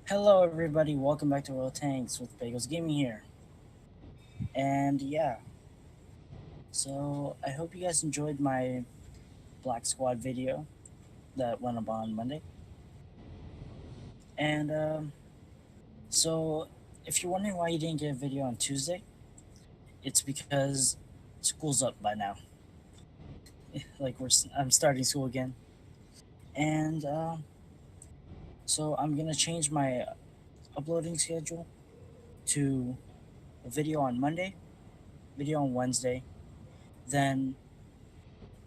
Hello, everybody. Welcome back to Royal Tanks with Bagels Gaming here. And yeah, so I hope you guys enjoyed my Black Squad video that went up on Monday. And so, if you're wondering why you didn't get a video on Tuesday, it's because school's up by now. Like I'm starting school again, and so I'm gonna change my uploading schedule to a video on Monday, video on Wednesday, then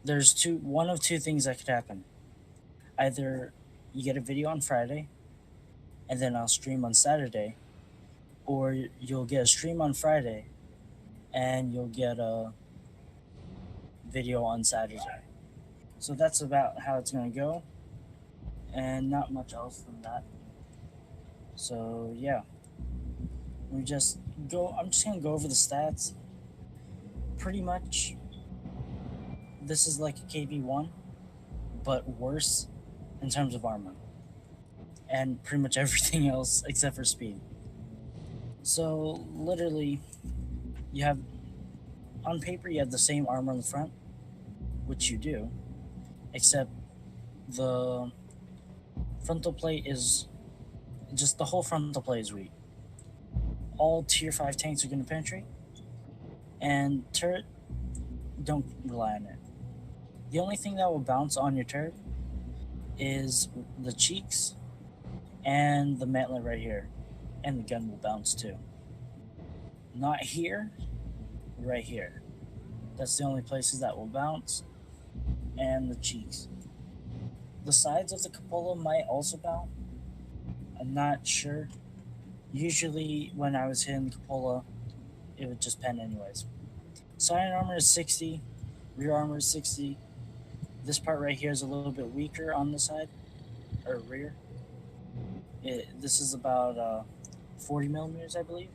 there's one of two things that could happen. Either you get a video on Friday and then I'll stream on Saturday, or you'll get a stream on Friday and you'll get a video on Saturday. So that's about how it's going to go, and not much else than that. So yeah, I'm just going to go over the stats. Pretty much this is like a KV-1, but worse in terms of armor and pretty much everything else except for speed. So literally, you have on paper you have the same armor on the front, which you do, except the frontal plate is just the whole frontal plate is weak. All tier 5 tanks are going to penetrate, and turret, don't rely on it. The only thing that will bounce on your turret is the cheeks and the mantlet right here, and the gun will bounce too. Not here, right here. That's the only places that will bounce, and the cheeks. The sides of the cupola might also bounce. I'm not sure. Usually when I was hitting the cupola, it would just pen anyways. Side armor is 60, rear armor is 60. This part right here is a little bit weaker on the side, or rear. This is about 40 millimeters, I believe,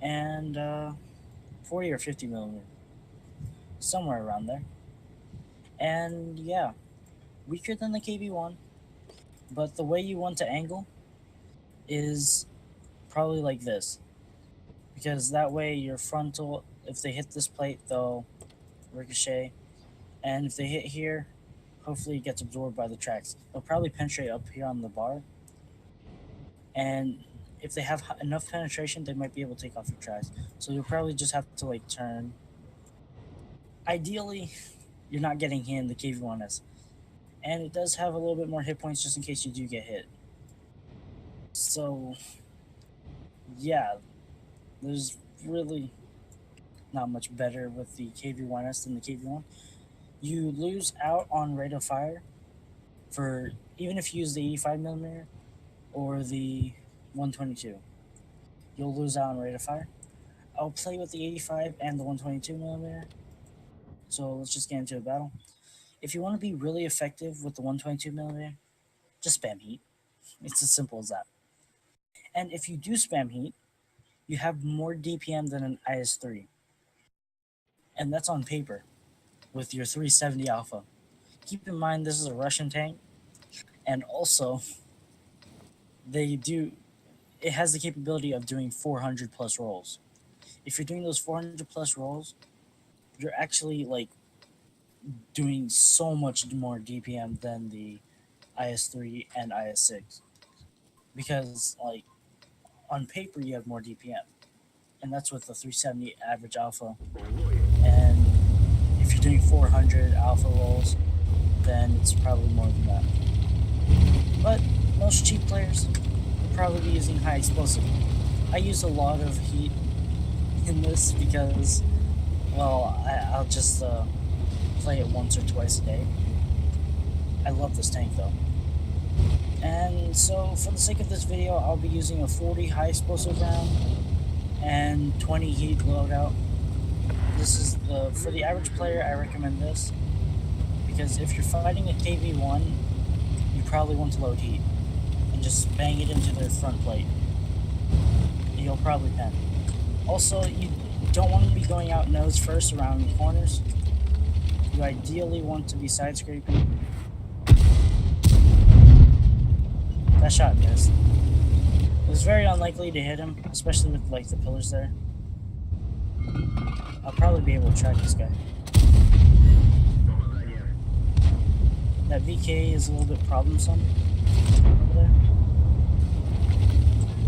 and 40 or 50 millimeters, somewhere around there. And yeah, weaker than the KV-1, but the way you want to angle is probably like this, because that way your frontal, if they hit this plate, they'll ricochet, and if they hit here, hopefully it gets absorbed by the tracks. They'll probably penetrate up here on the bar, and if they have enough penetration, they might be able to take off your tracks. So you'll probably just have to like turn. Ideally, you're not getting hit in the KV-1S, and it does have a little bit more hit points just in case you do get hit. So yeah, there's really not much better with the KV-1S than the KV-1. You lose out on rate of fire for even if you use the 85 millimeter or the 122. You'll lose out on rate of fire. I'll play with the 85 and the 122 millimeter. So let's just get into a battle. If you want to be really effective with the 122 millimeter, just spam heat. It's as simple as that. And if you do spam heat, you have more DPM than an IS-3. And that's on paper with your 370 alpha. Keep in mind this is a Russian tank, and also it has the capability of doing 400 plus rolls. If you're doing those 400 plus rolls, you're actually like doing so much more DPM than the IS-3 and IS-6, because like on paper you have more DPM, and that's with the 370 average alpha. And if you're doing 400 alpha rolls, then it's probably more than that. But most cheap players will probably be using high explosive. I use a lot of heat in this because, well, I'll just play it once or twice a day. I love this tank though. And so for the sake of this video, I'll be using a 40 high explosive round and 20 heat loadout. This is for the average player, I recommend this, because if you're fighting a KV-1, you probably want to load heat and just bang it into their front plate. You'll probably pen. Also, you don't want to be going out nose first around corners. You ideally want to be side scraping. That shot missed. It was very unlikely to hit him, especially with like the pillars there. I'll probably be able to track this guy. That VK is a little bit problemsome over there.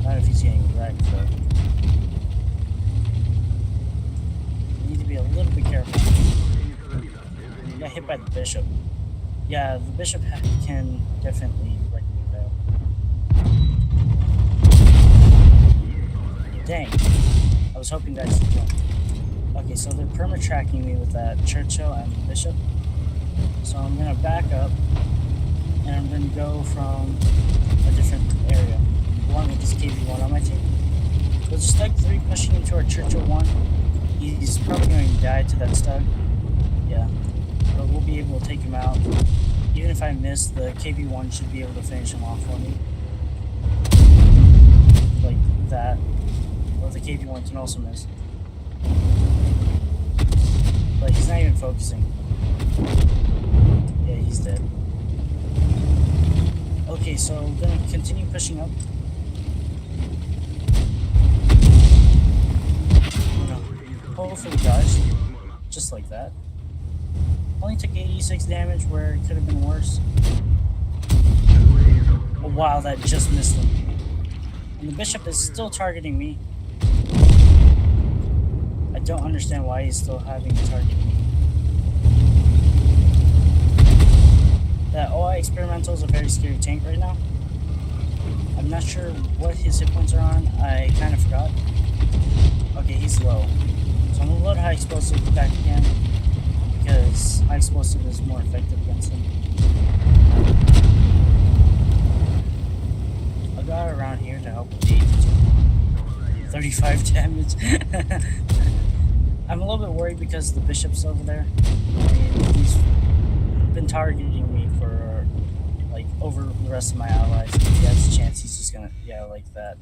Not if he's getting wrecked though. You need to be a little bit careful. Got hit by the bishop. Yeah, the bishop can definitely wreck me though. Dang. I was hoping that should jump. Okay, so they're perma-tracking me with that Churchill and the bishop. So I'm going to back up, and I'm going to go from a different area, along with this KV-1 on my team. So it's Stug 3 pushing into our Churchill 1. He's probably going to die to that Stug. Yeah, but we'll be able to take him out. Even if I miss, the KV-1 should be able to finish him off for me. Like that. Or the KV-1 can also miss. But he's not even focusing. Yeah, he's dead. Okay, so I'm gonna continue pushing up. Hopefully dodge. Just like that. Only took 86 damage where it could have been worse. Oh, wow, that just missed him. And the bishop is still targeting me. I don't understand why he's still having to target me. That OI Experimental is a very scary tank right now. I'm not sure what his hit points are on. I kind of forgot. Okay, he's low. So I'm going to load High Explosive back again, because High Explosive is more effective against him. I'll go around here to help with the 35 damage. I'm a little bit worried because the bishop's over there. I mean, he's been targeting me for like over the rest of my allies. If he has a chance, he's just gonna, yeah, like that.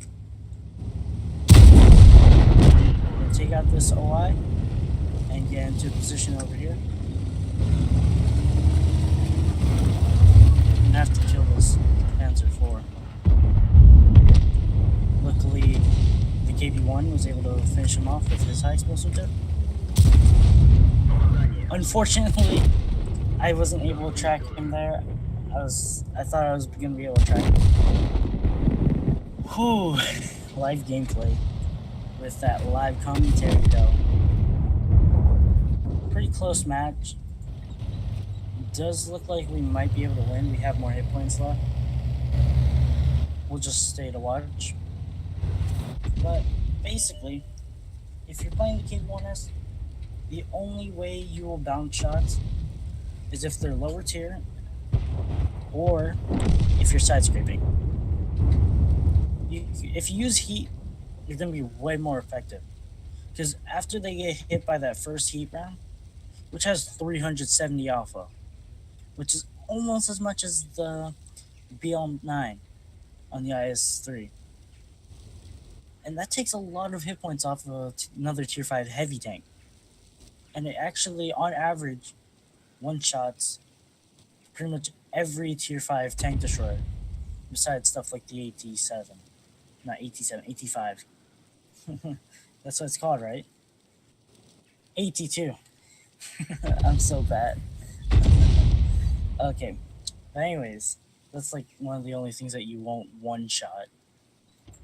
I'm gonna take out this OI and get into a position over here. I'm gonna have to kill this Panzer IV. Luckily, the KV-1 was able to finish him off with his high explosive dip. Unfortunately, I wasn't able to track him there. I thought I was gonna be able to track him. Whew, live gameplay with that live commentary though. Pretty close match. Does look like we might be able to win. We have more hit points left. We'll just stay to watch. But basically, if you're playing the KV-1S, the only way you will bounce shots is if they're lower tier or if you're side scraping. If you use heat, you're going to be way more effective. Because after they get hit by that first heat round, which has 370 alpha, which is almost as much as the BL9 on the IS-3. And that takes a lot of hit points off of another tier 5 heavy tank. And it actually, on average, one-shots pretty much every tier 5 tank destroyer, besides stuff like the AT-7. Not AT-7, AT-5. That's what it's called, right? AT-2. I'm so bad. Okay. But anyways, that's like one of the only things that you won't one-shot.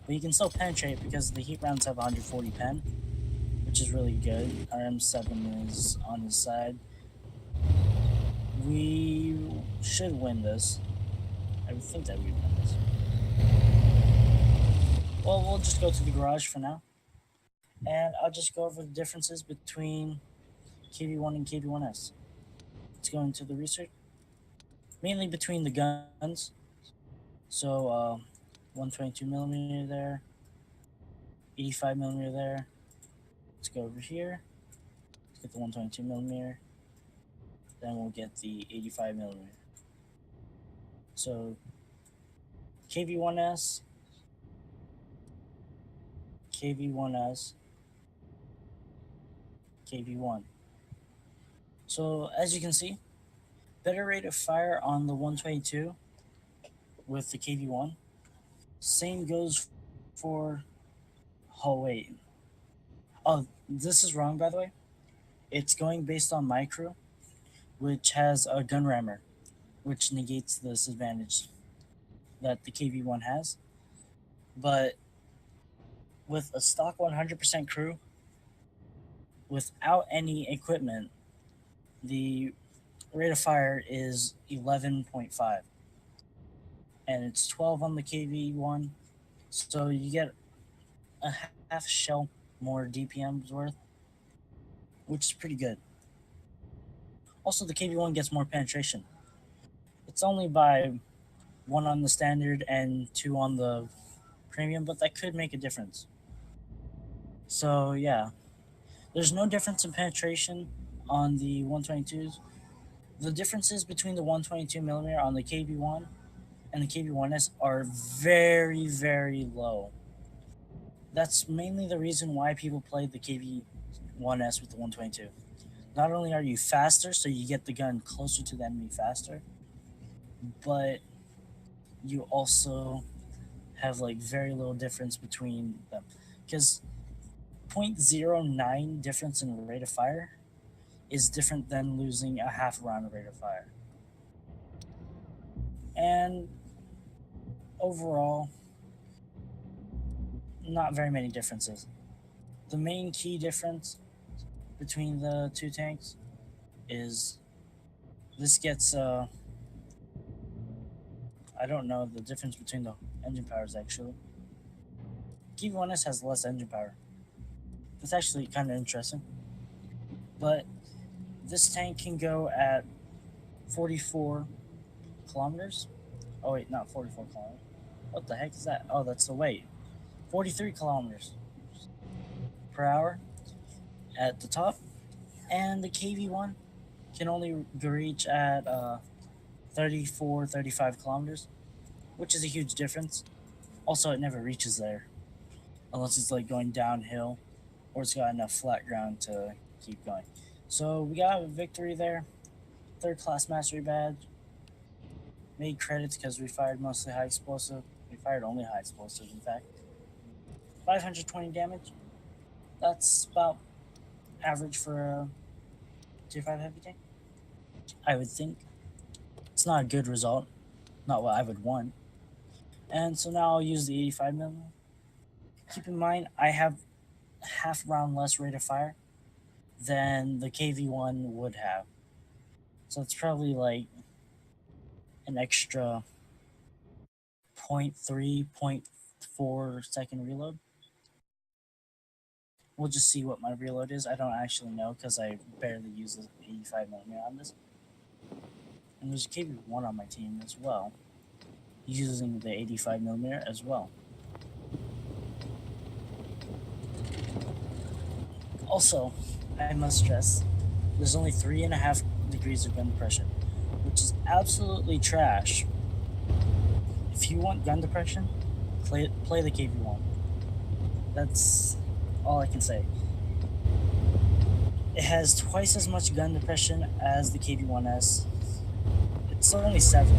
But you can still penetrate because the heat rounds have 140 pen, which is really good. Our M7 is on his side. We should win this. I would think that we'd win this. Well, we'll just go to the garage for now. And I'll just go over the differences between KV-1 and KV-1S. Let's go into the research. Mainly between the guns. So, 122mm there. 85mm there. Let's go over here. Let's get the 122mm. Then we'll get the 85mm. So, KV-1S, KV-1S, KV-1. So, as you can see, better rate of fire on the 122 with the KV-1. Same goes for. Oh, wait. Oh, this is wrong, by the way. It's going based on my crew, which has a gun rammer, which negates the disadvantage that the KV-1 has. But with a stock 100% crew, without any equipment, the rate of fire is 11.5, and it's 12 on the KV-1. So you get a half shell more DPMs worth, which is pretty good. Also, the KV-1 gets more penetration. It's only by 1 on the standard and 2 on the premium, but that could make a difference. So yeah, there's no difference in penetration on the 122s. The differences between the 122 millimeter on the KV-1 and the KV-1S are very, very low. That's mainly the reason why people play the KV-1S with the 122. Not only are you faster, so you get the gun closer to the enemy faster, but you also have like very little difference between them. Because 0.09 difference in rate of fire is different than losing a half round of rate of fire. And overall, not very many differences. The main key difference between the two tanks is this gets I don't know the difference between the engine powers actually. KV-1S has less engine power. That's actually kind of interesting. But this tank can go at 44 kilometers. Oh wait, not 44 kilometers. What the heck is that? Oh, that's the weight. 43 kilometers per hour at the top. And the KV-1 can only reach at 34, 35 kilometers, which is a huge difference. Also, it never reaches there unless it's like going downhill or it's got enough flat ground to keep going. So we got a victory there. 3rd class mastery badge. Made credits because we fired mostly high explosive. We fired only high explosive, in fact. 520 damage. That's about average for a tier 5 heavy tank, I would think. It's not a good result. Not what I would want. And so now I'll use the 85mm. Keep in mind, I have half round less rate of fire than the KV-1 would have. So it's probably like an extra 0.3, 0.4 second reload. We'll just see what my reload is. I don't actually know because I barely use the 85mm on this. And there's a KV-1 on my team as well, using the 85mm as well. Also, I must stress, there's only 3.5 degrees of gun depression, which is absolutely trash. If you want gun depression, play the KV-1. That's all I can say. It has twice as much gun depression as the KV-1S. It's only 7.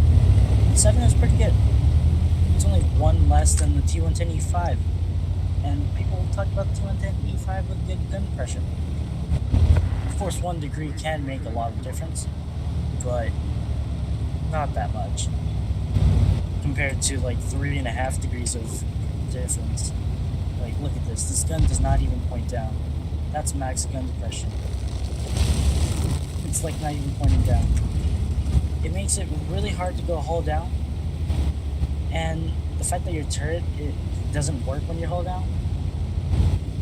7 is pretty good. It's only 1 less than the T110E5. And people talk about the T110E5 with good gun depression. Of course, 1 degree can make a lot of difference, but not that much compared to like 3.5 degrees of difference. Like, look at this. This gun does not even point down. That's max gun depression. It's like not even pointing down. It makes it really hard to go hull down. And the fact that your turret it doesn't work when you hull down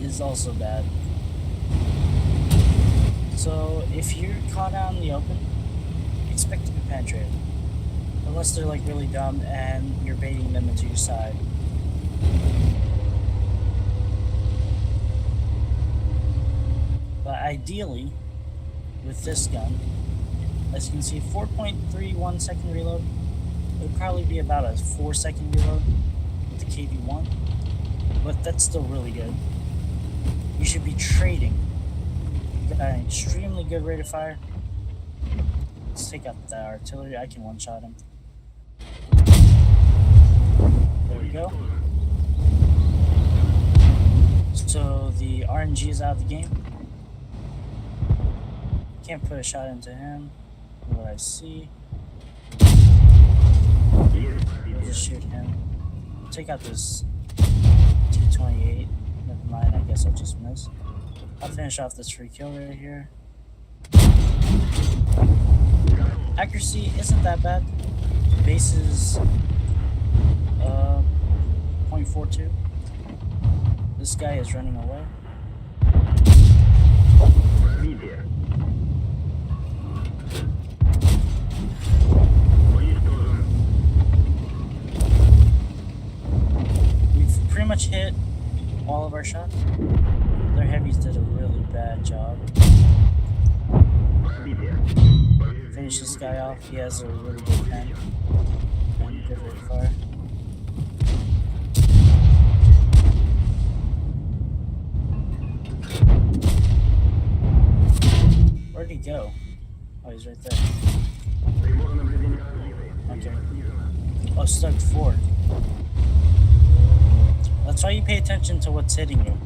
is also bad. So if you're caught out in the open, expect to be penetrated. Unless they're like really dumb and you're baiting them into your side. But ideally, with this gun, as you can see, 4.31 second reload. It would probably be about a 4-second reload with the KV-1, but that's still really good. You should be trading. You got an extremely good rate of fire. Let's take out the artillery. I can one-shot him. There we go. RNG is out of the game. Can't put a shot into him. What I see. We'll just shoot him. Take out this T28. Never mind, I guess I'll just miss. I'll finish off this free kill right here. Accuracy isn't that bad. Base is 0.42. This guy is running away. We've pretty much hit all of our shots. Their heavies did a really bad job. Finish this guy off. He has a really good pen and good rate of fire. Where'd he go? Oh, he's right there. Okay. Oh, stuck forward. That's why you pay attention to what's hitting you.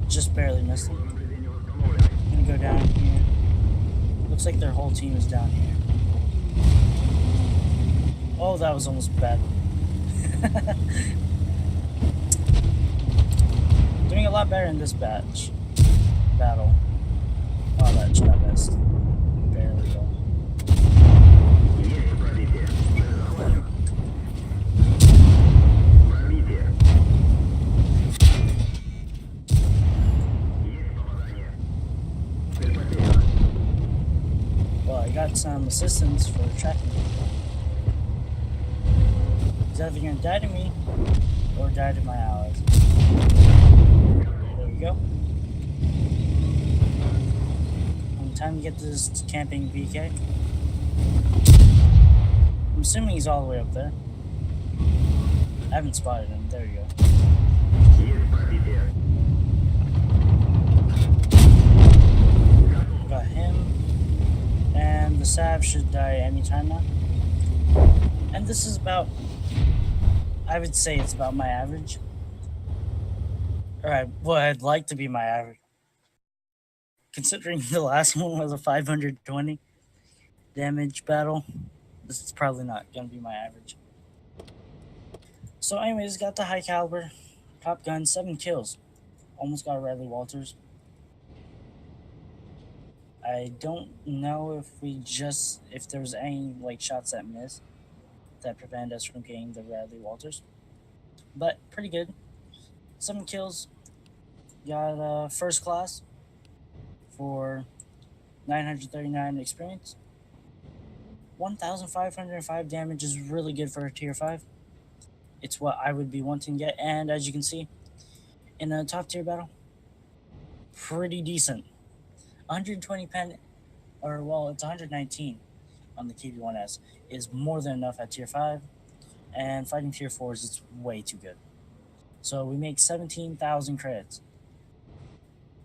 Just barely missed him. I'm gonna go down here. Looks like their whole team is down here. Oh, that was almost bad. Doing a lot better in this battle. Oh, that shot missed. Barely though. Well, I got some assistance for tracking. He's either gonna die to me or die to my allies. There we go. Time to get this camping BK. I'm assuming he's all the way up there. I haven't spotted him. There you go. Got him. And the Sav should die anytime now. And this is about, I would say it's about my average. Alright, well, I'd like to be my average. Considering the last one was a 520 damage battle, this is probably not going to be my average. So anyways, got the high caliber, top gun, 7 kills. Almost got Riley Walters. I don't know if there was any like shots that missed that prevented us from getting the Riley Walters. But pretty good. 7 kills. Got first class for 939 experience. 1,505 damage is really good for a tier 5. It's what I would be wanting to get, and as you can see, in a top tier battle, pretty decent. 120 pen, or well, it's 119 on the KV-1S, is more than enough at tier 5, and fighting tier 4s, it's way too good. So we make 17,000 credits.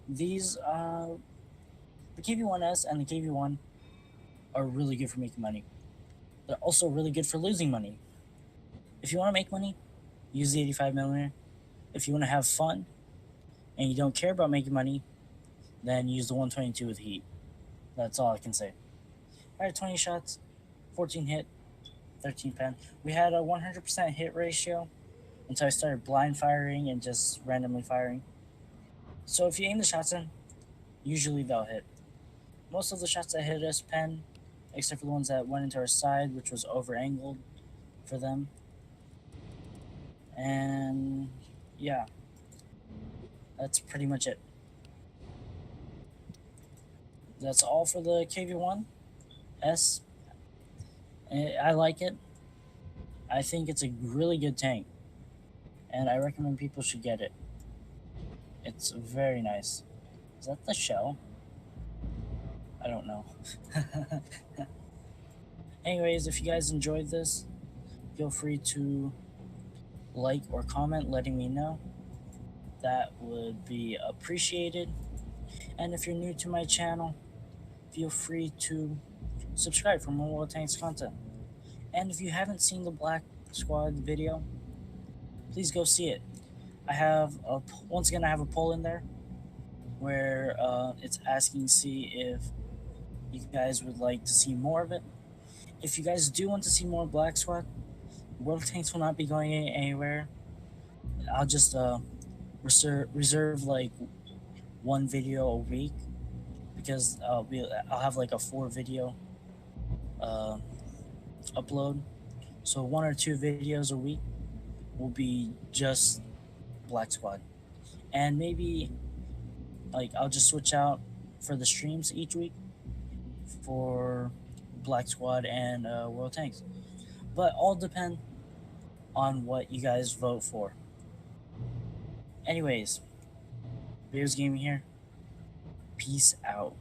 These, the KV-1S and the KV-1 are really good for making money. They're also really good for losing money. If you want to make money, use the 85mm. If you want to have fun and you don't care about making money, then use the 122 with heat. That's all I can say. I had 20 shots, 14 hit, 13 pen. We had a 100% hit ratio until I started blind firing and just randomly firing. So if you aim the shots in, usually they'll hit. Most of the shots that hit us pen, except for the ones that went into our side, which was over-angled for them. And yeah, that's pretty much it. That's all for the KV-1S. I like it. I think it's a really good tank, and I recommend people should get it. It's very nice. Is that the shell? I don't know. Anyways, if you guys enjoyed this, feel free to like or comment letting me know. That would be appreciated. And if you're new to my channel, feel free to subscribe for more World Tanks content. And if you haven't seen the Black Squad video, please go see it. I have once again I have a poll in there where it's asking to see if you guys would like to see more of it. If you guys do want to see more Black Squad, World Tanks will not be going anywhere. I'll just reserve like one video a week because I'll have like a 4 video uh, upload. So 1 or 2 videos a week will be just Black Squad, and maybe like I'll just switch out for the streams each week for Black Squad and World Tanks. But all depend on what you guys vote for. Anyways, Bears Gaming here. Peace out.